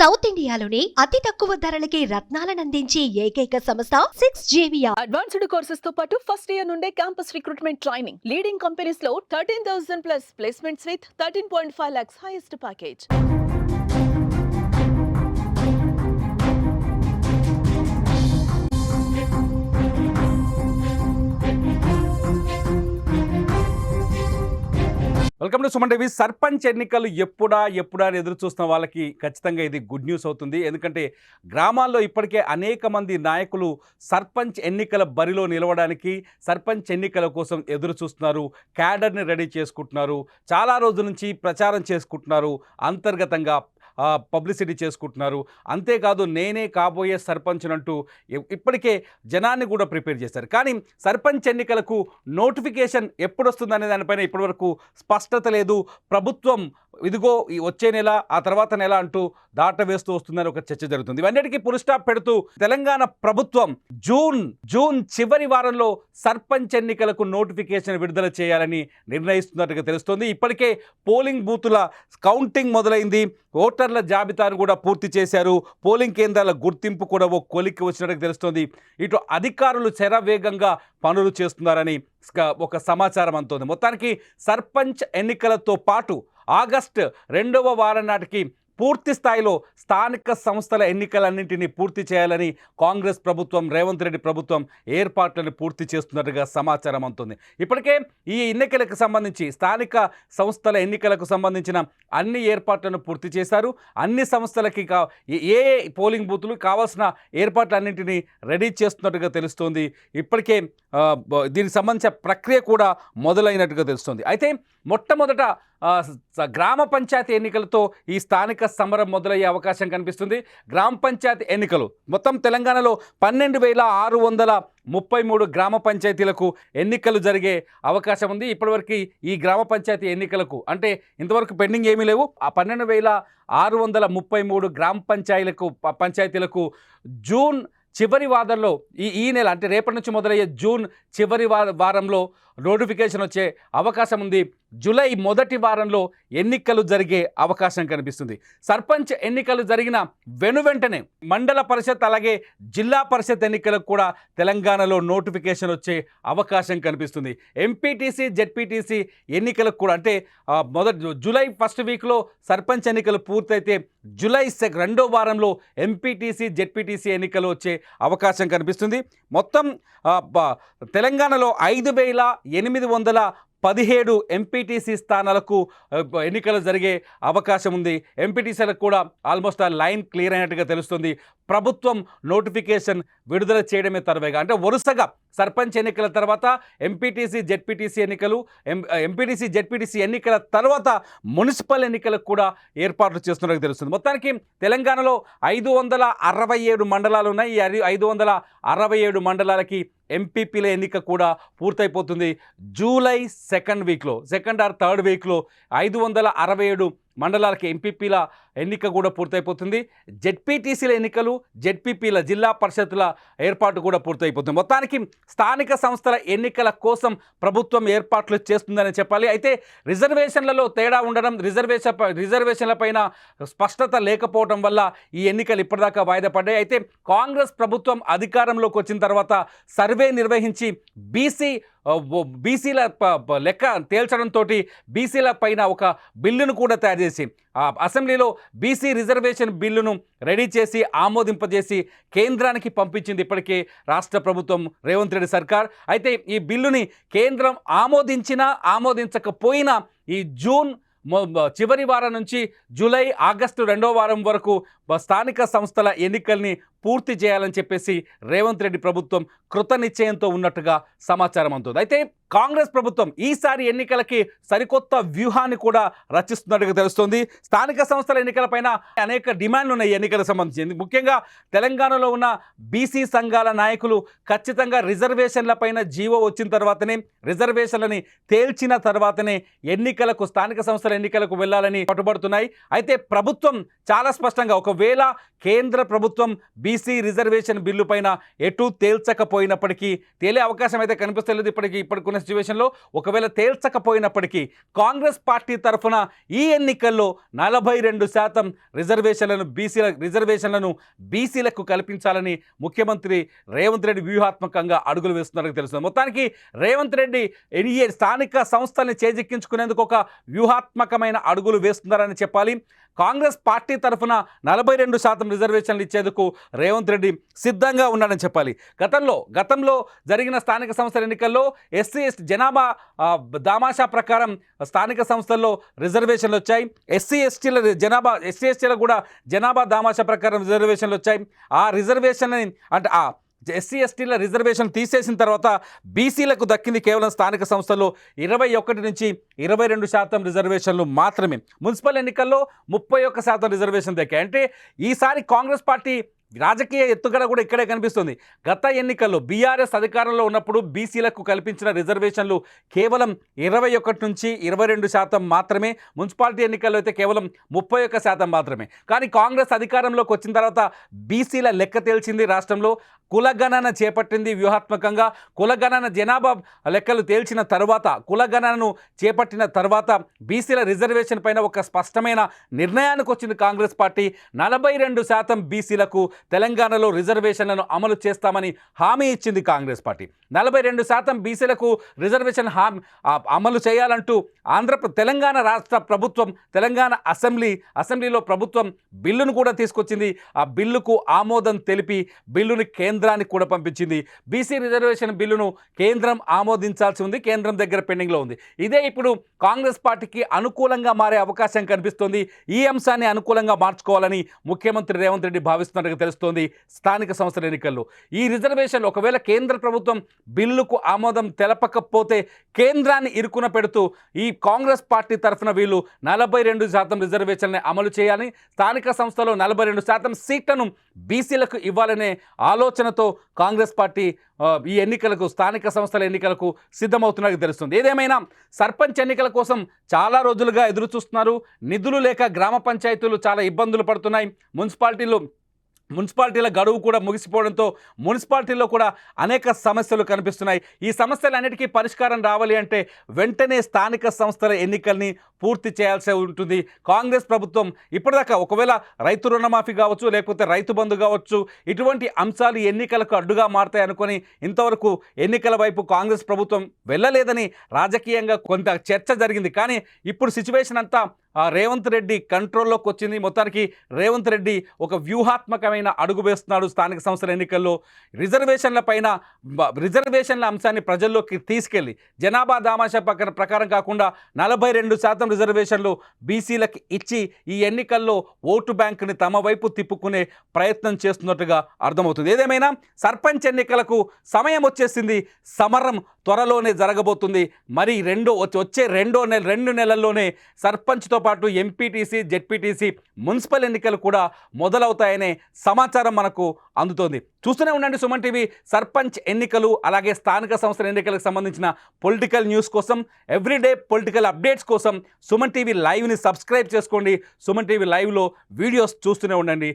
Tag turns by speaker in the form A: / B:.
A: South ఇండియాలోని అతి తక్కువ ధరలకి రత్నాలనందించే ఏకైక సంస్థ 6JVR.
B: అడ్వాన్స్డ్ కోర్సెస్ తో పాటు ఫస్ట్ ఇయర్ నుండే campus recruitment training leading companies లో 13,000 plus placements with 13.5 lakhs highest package.
C: Welcome to Suman TV. Sarpanch ఎన్నికలు ఎప్పుడా అని ఎదురు చూస్తున్న వాళ్ళకి ఖచ్చితంగా ఇది గుడ్ న్యూస్ అవుతుంది. ఎందుకంటే గ్రామాల్లో ఇప్పటికే అనేక మంది నాయకులు సర్పంచ్ ఎన్నికల బరిలో నిలవడానికి, సర్పంచ్ ఎన్నికల కోసం ఎదురు చూస్తున్నారు. క్యాడర్ని రెడీ చేసుకుంటున్నారు. చాలా రోజుల నుంచి ప్రచారం చేసుకుంటున్నారు. అంతర్గతంగా పబ్లిసిటీ చేసుకుంటున్నారు. అంతేకాదు నేనే కాబోయే సర్పంచ్ అంటూ ఇప్పటికే జనాన్ని కూడా ప్రిపేర్ చేశారు. కానీ సర్పంచ్ ఎన్నికలకు నోటిఫికేషన్ ఎప్పుడు వస్తుందనే దానిపైన ఇప్పటివరకు స్పష్టత లేదు. ప్రభుత్వం ఇదిగో ఈ వచ్చే నెల, ఆ తర్వాత నెల అంటూ దాట వేస్తూ వస్తుందని ఒక చర్చ జరుగుతుంది. ఇవన్నిటికీ పుల్ స్టాప్ పెడుతూ తెలంగాణ ప్రభుత్వం జూన్ చివరి వారంలో సర్పంచ్ ఎన్నికలకు నోటిఫికేషన్ విడుదల చేయాలని నిర్ణయిస్తున్నట్టుగా తెలుస్తోంది. ఇప్పటికే పోలింగ్ బూతుల కౌంటింగ్ మొదలైంది. ఓటర్ల జాబితాను కూడా పూర్తి చేశారు. పోలింగ్ కేంద్రాల గుర్తింపు కూడా ఓ కొలిక్కి వచ్చినట్టుగా తెలుస్తోంది. ఇటు అధికారులు శరవేగంగా పనులు చేస్తున్నారని ఒక సమాచారం అందుతోంది. మొత్తానికి సర్పంచ్ ఎన్నికలతో పాటు ఆగస్టు 2వ వారం నాటికి పూర్తి స్థాయిలో స్థానిక సంస్థల ఎన్నికలన్నింటినీ పూర్తి చేయాలని కాంగ్రెస్ ప్రభుత్వం, రేవంత్ రెడ్డి ప్రభుత్వం ఏర్పాట్లను పూర్తి చేస్తున్నట్టుగా సమాచారం అందుతుంది. ఇప్పటికే ఈ ఎన్నికలకు సంబంధించి స్థానిక సంస్థల ఎన్నికలకు సంబంధించిన అన్ని ఏర్పాట్లను పూర్తి చేశారు. అన్ని సంస్థలకి ఏ పోలింగ్ బూతులు కావాల్సిన ఏర్పాట్లన్నింటినీ రెడీ చేస్తున్నట్టుగా తెలుస్తోంది. ఇప్పటికే దీనికి సంబంధించిన ప్రక్రియ కూడా మొదలైనట్టుగా తెలుస్తోంది. అయితే మొట్టమొదట గ్రామ పంచాయతీ ఎన్నికలతో ఈ స్థానిక సమరం మొదలయ్యే అవకాశం కనిపిస్తుంది. గ్రామ పంచాయతీ ఎన్నికలు మొత్తం తెలంగాణలో 12,633 గ్రామ పంచాయతీలకు ఎన్నికలు జరిగే అవకాశం ఉంది. ఇప్పటివరకు ఈ గ్రామ పంచాయతీ ఎన్నికలకు అంటే ఇంతవరకు పెండింగ్ ఏమీ లేవు. ఆ 12,633 గ్రామ పంచాయతీలకు జూన్ చివరి వారంలో ఈ నెల అంటే రేపటి నుంచి మొదలయ్యే జూన్ చివరి వారంలో నోటిఫికేషన్ వచ్చే అవకాశం ఉంది. జూలై మొదటి వారంలో ఎన్నికలు జరిగే అవకాశం కనిపిస్తుంది. సర్పంచ్ ఎన్నికలు జరిగిన వెంటనే మండల పరిషత్ అలాగే జిల్లా పరిషత్ ఎన్నికలకు కూడా తెలంగాణలో నోటిఫికేషన్ వచ్చే అవకాశం కనిపిస్తుంది. ఎంపీటీసీ, జెడ్పీటీసీ ఎన్నికలకు కూడా అంటే జూలై ఫస్ట్ వీక్లో సర్పంచ్ ఎన్నికలు పూర్తయితే జూలై 2వ వారంలో ఎంపీటీసీ, జెడ్పీటీసీ ఎన్నికలు వచ్చే అవకాశం కనిపిస్తుంది. మొత్తం తెలంగాణలో 5,817 ఎంపీటీసీ స్థానాలకు ఎన్నికలు జరిగే అవకాశం ఉంది. ఎంపీటీసీలకు కూడా ఆల్మోస్ట్ ఆ లైన్ క్లియర్ అయినట్టుగా తెలుస్తుంది. ప్రభుత్వం నోటిఫికేషన్ విడుదల చేయడమే తరువేగా అంటే వరుసగా సర్పంచ్ ఎన్నికల తర్వాత ఎంపీటీసీ, జెడ్పీటీసీ ఎన్నికలు, ఎంపీటీసీ, జెడ్పీటీసీ ఎన్నికల తర్వాత మున్సిపల్ ఎన్నికలకు కూడా ఏర్పాట్లు చేస్తున్నట్టుగా తెలుస్తుంది. మొత్తానికి తెలంగాణలో 567 మండలాలు ఉన్నాయి. ఈ 567 మండలాలకి ఎంపీపీల ఎన్నిక కూడా పూర్తయిపోతుంది. జూలై సెకండ్ ఆర్ థర్డ్ వీక్లో 567 మండలాలకి ఎంపీపీల ఎన్నిక కూడా పూర్తయిపోతుంది. జెడ్పీటీసీల ఎన్నికలు, జెడ్పీపీల జిల్లా పరిషత్తుల ఏర్పాటు కూడా పూర్తయిపోతుంది. మొత్తానికి స్థానిక సంస్థల ఎన్నికల కోసం ప్రభుత్వం ఏర్పాట్లు చేస్తుందని చెప్పాలి. అయితే రిజర్వేషన్లలో తేడా ఉండడం, రిజర్వేషన్లపైన స్పష్టత లేకపోవడం వల్ల ఈ ఎన్నికలు ఇప్పటిదాకా వాయిదా పడ్డాయి. అయితే కాంగ్రెస్ ప్రభుత్వం అధికారంలోకి వచ్చిన తర్వాత సర్వే నిర్వహించి బీసీల లెక్క తేల్చడంతో బీసీల పైన ఒక బిల్లును కూడా తయారు చేసి అసెంబ్లీలో బీసీ రిజర్వేషన్ బిల్లును రెడీ చేసి ఆమోదింపజేసి కేంద్రానికి పంపించింది ఇప్పటికే రాష్ట్ర ప్రభుత్వం, రేవంత్ రెడ్డి సర్కార్. అయితే ఈ బిల్లుని కేంద్రం ఆమోదించకపోయినా ఈ జూన్ చివరి వారం నుంచి జూలై, ఆగస్టు 2వ వారం వరకు స్థానిక సంస్థల ఎన్నికల్ని పూర్తి చేయాలని చెప్పేసి రేవంత్ రెడ్డి ప్రభుత్వం కృత నిశ్చయంతో ఉన్నట్టుగా సమాచారం అందుతుంది. అయితే కాంగ్రెస్ ప్రభుత్వం ఈసారి ఎన్నికలకి సరికొత్త వ్యూహాన్ని కూడా రచిస్తున్నట్టుగా తెలుస్తోంది. స్థానిక సంస్థల ఎన్నికలపైన అనేక డిమాండ్లు ఉన్నాయి. ఎన్నికలకు సంబంధించి ముఖ్యంగా తెలంగాణలో ఉన్న బీసీ సంఘాల నాయకులు ఖచ్చితంగా రిజర్వేషన్లపైన జీవో వచ్చిన తర్వాతనే, రిజర్వేషన్లని తేల్చిన తర్వాతనే స్థానిక సంస్థల ఎన్నికలకు వెళ్ళాలని పట్టుబడుతున్నాయి. అయితే ప్రభుత్వం చాలా స్పష్టంగా ఒకవేళ కేంద్ర ప్రభుత్వం బీసీ రిజర్వేషన్ బిల్లు పైన ఎటు తేల్చకపోయినప్పటికీ, తేలే అవకాశం అయితే కనిపిస్తలేదు ఇప్పటికున్న సిచ్యువేషన్లో. ఒకవేళ తేల్చకపోయినప్పటికీ కాంగ్రెస్ పార్టీ తరఫున ఈ ఎన్నికల్లో 42% రిజర్వేషన్లను బీసీలకు కల్పించాలని ముఖ్యమంత్రి రేవంత్ రెడ్డి వ్యూహాత్మకంగా అడుగులు వేస్తున్నారని తెలుస్తుంది. మొత్తానికి రేవంత్ రెడ్డి స్థానిక సంస్థల్ని చేజిక్కించుకునేందుకు ఒక వ్యూహాత్మకమైన అడుగులు వేస్తున్నారని చెప్పాలి. కాంగ్రెస్ పార్టీ తరఫున 42% రిజర్వేషన్లు ఇచ్చేందుకు రేవంత్ రెడ్డి సిద్ధంగా ఉన్నాడని చెప్పాలి. గతంలో జరిగిన స్థానిక సంస్థల ఎన్నికల్లో ఎస్సీ ఎస్టీ జనాభా దామాషా ప్రకారం స్థానిక సంస్థల్లో రిజర్వేషన్లు వచ్చాయి. ఎస్సీ ఎస్టీలకు కూడా జనాభా దామాషా ప్రకారం రిజర్వేషన్లు వచ్చాయి. ఆ రిజర్వేషన్ అంటే ఎస్సీ ఎస్టీల రిజర్వేషన్ తీసేసిన తర్వాత బీసీలకు దక్కింది కేవలం స్థానిక సంస్థల్లో 21 నుంచి 22% రిజర్వేషన్లు మాత్రమే. మున్సిపల్ ఎన్నికల్లో 31% రిజర్వేషన్ దక్కాయి. అంటే ఈసారి కాంగ్రెస్ పార్టీ రాజకీయ ఎత్తుగడ కూడా ఇక్కడే కనిపిస్తుంది. గత ఎన్నికల్లో బీఆర్ఎస్ అధికారంలో ఉన్నప్పుడు బీసీలకు కల్పించిన రిజర్వేషన్లు కేవలం 21 నుంచి 22% మాత్రమే. మున్సిపాలిటీ ఎన్నికల్లో అయితే కేవలం 31% మాత్రమే. కానీ కాంగ్రెస్ అధికారంలోకి వచ్చిన తర్వాత బీసీల లెక్క తేల్చింది. రాష్ట్రంలో కులగణన చేపట్టింది వ్యూహాత్మకంగా. కులగణన జనాభా లెక్కలు తేల్చిన తర్వాత, కులగణనను చేపట్టిన తర్వాత బీసీల రిజర్వేషన్ పైన ఒక స్పష్టమైన నిర్ణయానికి వచ్చింది కాంగ్రెస్ పార్టీ. 42% బీసీలకు తెలంగాణలో రిజర్వేషన్లను అమలు చేస్తామని హామీ ఇచ్చింది కాంగ్రెస్ పార్టీ. 42% బీసీలకు రిజర్వేషన్ అమలు చేయాలంటూ తెలంగాణ రాష్ట్ర ప్రభుత్వం, తెలంగాణ అసెంబ్లీలో ప్రభుత్వం బిల్లును కూడా తీసుకొచ్చింది. ఆ బిల్లుకు ఆమోదం తెలిపి బిల్లుని కేంద్రానికి కూడా పంపించింది. బీసీ రిజర్వేషన్ బిల్లును కేంద్రం ఆమోదించాల్సి ఉంది. కేంద్రం దగ్గర పెండింగ్లో ఉంది. ఇదే ఇప్పుడు కాంగ్రెస్ పార్టీకి అనుకూలంగా మారే అవకాశం కనిపిస్తోంది. ఈ అంశాన్ని అనుకూలంగా మార్చుకోవాలని ముఖ్యమంత్రి రేవంత్ రెడ్డి భావిస్తున్నట్టుగా తెలుస్తోంది. స్థానిక సంస్థల ఎన్నికల్లో ఈ రిజర్వేషన్లు ఒకవేళ కేంద్ర ప్రభుత్వం బిల్లుకు ఆమోదం తెలపకపోతే కేంద్రాన్ని ఇరుకున పెడుతూ ఈ కాంగ్రెస్ పార్టీ తరఫున వీళ్ళు 42% రిజర్వేషన్ని అమలు చేయాలని, స్థానిక సంస్థలో 42% సీట్లను బీసీలకు ఇవ్వాలనే ఆలోచనతో కాంగ్రెస్ పార్టీ ఈ ఎన్నికలకు, స్థానిక సంస్థల ఎన్నికలకు సిద్ధమవుతున్నట్టు తెలుస్తుంది. ఏదేమైనా సర్పంచ్ ఎన్నికల కోసం చాలా రోజులుగా ఎదురు చూస్తున్నారు. నిధులు లేక గ్రామ పంచాయతీలు చాలా ఇబ్బందులు పడుతున్నాయి. మున్సిపాలిటీల గడువు కూడా ముగిసిపోవడంతో మున్సిపాలిటీల్లో కూడా అనేక సమస్యలు కనిపిస్తున్నాయి. ఈ సమస్యలన్నిటికీ పరిష్కారం రావాలి అంటే వెంటనే స్థానిక సంస్థల ఎన్నికల్ని పూర్తి చేయాల్సి ఉంటుంది. కాంగ్రెస్ ప్రభుత్వం ఇప్పటిదాకా ఒకవేళ రైతు రుణమాఫీ కావచ్చు, లేకపోతే రైతు బంధు కావచ్చు, ఇటువంటి అంశాలు ఎన్నికలకు అడ్డుగా మారతాయి అనుకొని ఇంతవరకు ఎన్నికల వైపు కాంగ్రెస్ ప్రభుత్వం వెళ్ళలేదని రాజకీయంగా కొంత చర్చ జరిగింది. కానీ ఇప్పుడు సిచ్యువేషన్ అంతా రేవంత్ రెడ్డి కంట్రోల్లోకి వచ్చింది. మొత్తానికి రేవంత్ రెడ్డి ఒక వ్యూహాత్మకమైన అడుగు వేస్తున్నాడు. స్థానిక సంస్థల ఎన్నికల్లో రిజర్వేషన్ల అంశాన్ని ప్రజల్లోకి తీసుకెళ్ళి జనాభా దామాషా ప్రకారం కాకుండా 42% రిజర్వేషన్లు బీసీలకు ఇచ్చి ఈ ఎన్నికల్లో ఓటు బ్యాంకుని తమ వైపు తిప్పుకునే ప్రయత్నం చేస్తున్నట్టుగా అర్థమవుతుంది. ఏదేమైనా సర్పంచ్ ఎన్నికలకు సమయం వచ్చేసింది. సమరం త్వరలోనే జరగబోతుంది. మరి వచ్చే 2 నెలల్లోనే సర్పంచ్తో పాటు ఎంపీటీసీ, జెడ్పీటీసీ, మున్సిపల్ ఎన్నికలు కూడా మొదలవుతాయనే సమాచారం మనకు అందుతోంది. చూస్తూనే ఉండండి సుమన్ టీవీ. సర్పంచ్ ఎన్నికలు అలాగే స్థానిక సంస్థల ఎన్నికలకు సంబంధించిన పొలిటికల్ న్యూస్ కోసం, ఎవ్రీడే పొలిటికల్ అప్డేట్స్ కోసం సుమన్ టీవీ లైవ్ని సబ్స్క్రైబ్ చేసుకోండి. సుమన్ టీవీ లైవ్లో వీడియోస్ చూస్తూనే ఉండండి.